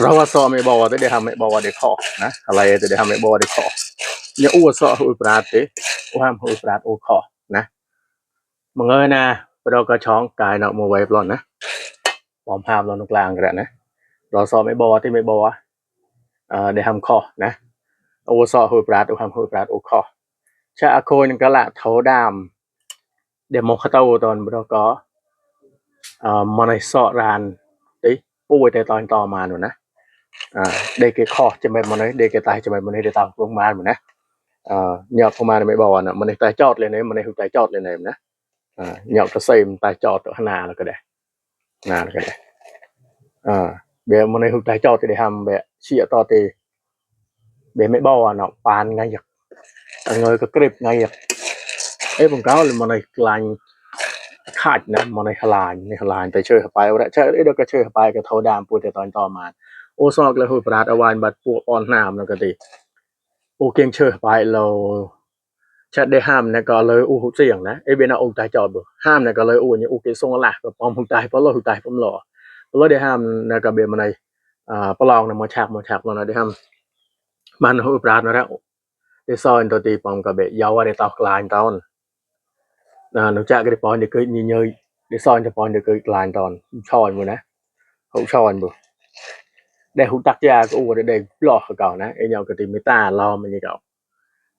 เราว่าสอไม่บอกว่าจะได้ทำไม่บอกว่าได้ขอนะอะไรจะได้ทำไม่บอกว่าได้ขอเนี่ยอ้วนสอหุยปราดเตอ้วนหุยปราดโอขอนะมึงเอ้ยนะเราก็ช้องกายเนาะมือไว้ปลอนนะปอมพามเราตรงกลางกันนะเราสอไม่บอกที่ไม่บอกได้ทำขอนะโอสอหุยปราดโอทำหุยปราดโอขอชาโคนึงก็ละเท้าดามเดี๋ยวมองข้าเต้าตอนเราก็มาในสอรานติปูไว้แต่ตอนต่อมาหนูนะđây cái kho cho mày mà nói đây cái tay cho mày mà nói để tao cũng mà nè nhọc không mà mày bảo nè mà này tay chọt lên đấy mà này hụt tay chọt lên này nè nhọc cái xem tay chọt ở hà là cái đấy là cái đấy bây mà này hụt tay chọt thì để hầm bé chia to thì bé mày bảo nó pan ngay giật người có grip ngay giật ấy bằng cáo là mà này lànhขาดนะมันในขลานในขลานแต่เชื่อไปว่าใช่เดี๋ยวก็เชื่อไปก็โทรดามปูแต่ตอนต่อมาโอซอกเลยหุบปราดอวานบัดปูอ่อนน้ำแล้วก็ดีปูเก่งเชื่อไปเราชัดได้ห้ามนะก็เลยอู้เสียงนะไอ้เบนเอาอุตายจอบห้ามนะก็เลยอู้เนี่ยอู้เกส่งละแบบปอมหุตายเพราะเราหุตายผมหล่อเราได้ห้ามนะก็เบนมาในประลองนะมาฉากเราได้ห้ามมันหุบปราดนะแล้วได้ซอยตัวตีปอมกับเบยาวได้ตอกลายตอนnó chạy cái pon để cười như như để soi cho pon để cười làn toàn soi rồi nè hậu soi rồi để hụt tắc ra cái u để lọt ở cầu nè em nhau cái tìm người ta lo mà như cậu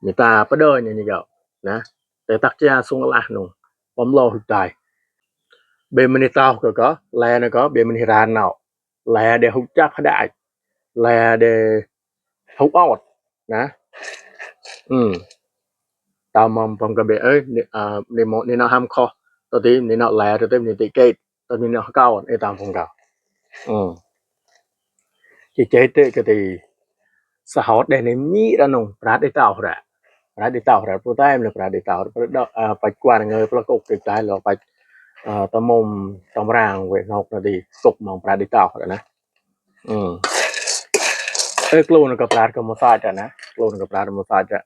người ta bắt đời như cậu nè để tắc ra xuống là nung bấm lo hụt tài bên mình tao có lè nó có bên mình ra nào lè để hụt chắc đại lè để hụt ọt nè tao mong phong cái bể ấy để một nên nó ham kho tao tìm nên nó lẻ tao tìm nên tị kê tao nên nó cao để tao phong cao chỉ chế tệ cái thì xã hội đây nên nghĩ ra nông ra để tạo ra phụ tay là ra để tạo đó phải qua người phải cục cái trái là phải tao mong tao ràng về học là thì cục mong ra để tạo rồi nè cái luôn là cái ra một sai rồi nè luôn là cái ra một sai rồi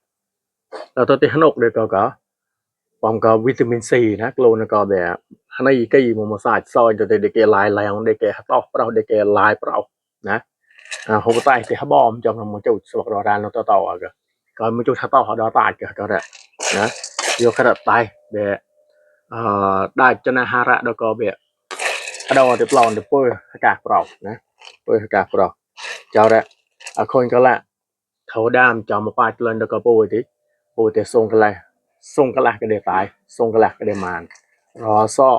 tao thấy hắn học được cóผมก็วิตามินซีนะโกลนก็แบบในกี่โมมาสายซอยจะได้เกลายแรงได้เกลต่อเราได้เกลายเรานะหัวใจที่เขาบอมจงมันจุดสวกรอดานเราต่อก็มันจุดต่อเขาดอตายก็ได้นะโยกขนาดตายแบบได้จนาฮาระแล้วก็แบบเราจะปลอนจะเปื่อยอากาศเปล่านะเปื่อยอากาศเปล่าเจ้าได้คนก็ละเขาดามจอมาปาดเล่นแล้วก็ปูที่ปูแต่ทรงกันเลยส่งกระลาก็ได้ตายส่งกระลาก็ได้มานรอซ่อ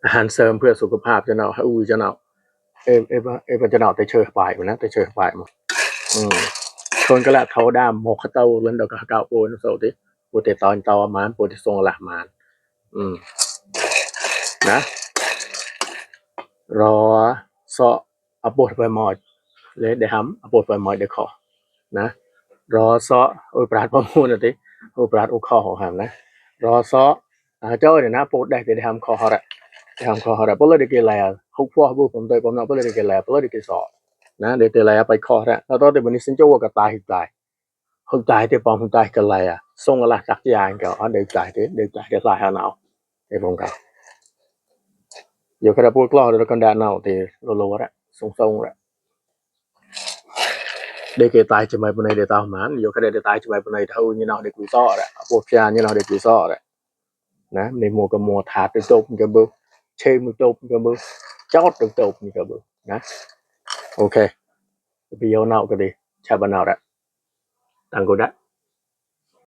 อาหารเสริมเพื่อสุขภาพจะเนาะให้จะเนาะจะเนาะแต่เชื่อไปมันนะแต่เชื่อไปมั้งคนก็ละเขาด้ามหมกเต้าเล่นดอกกาโปนโซติปูเตตอนตอมันปูเตส่งกระลามานนะรอซ่ออัปโปดไปหมดเลยได้ทำอัปโปดไปหมดได้ขอนะรอซอโอ้ยปราดประมูลนะทีโอ้ยปราดโอ้คอของหามนะรอซอเจ้าเนี่ยนะปูดได้แต่ทำคอหอระทำคอหอระเพราะเราได้กินแล้วเขาพวกบุผมเตยผมเนาะเพราะเราได้กินแล้วเพราะเราได้กินสอนะเดี๋ยวแต่แล้วไปคอระแล้วตอนที่วันนี้สินเจ้าว่ากับตายหิตายหิตายที่ปอมหิตายกันอะไรส่งอะไรจักรยานก็เดี๋ยวตายเดี๋ยวตายเดี๋ยวตายหาหนาวไอ้ผมก็อยู่แค่พูดกล้อเดี๋ยวกันแดนหนาวที่โลระส่งระđể cái tài cho mày bên này để tao mán nhiều cái để tài cho mày bên này thôi như nào để quý so đấy buộc ra như nào để quý so đấy nè để mua cái mua thả được tốt cái bự chơi được tốt cái bự chót được tốt cái bự nè ok video nào cái đi chào bạn nào đấy đăng ký đã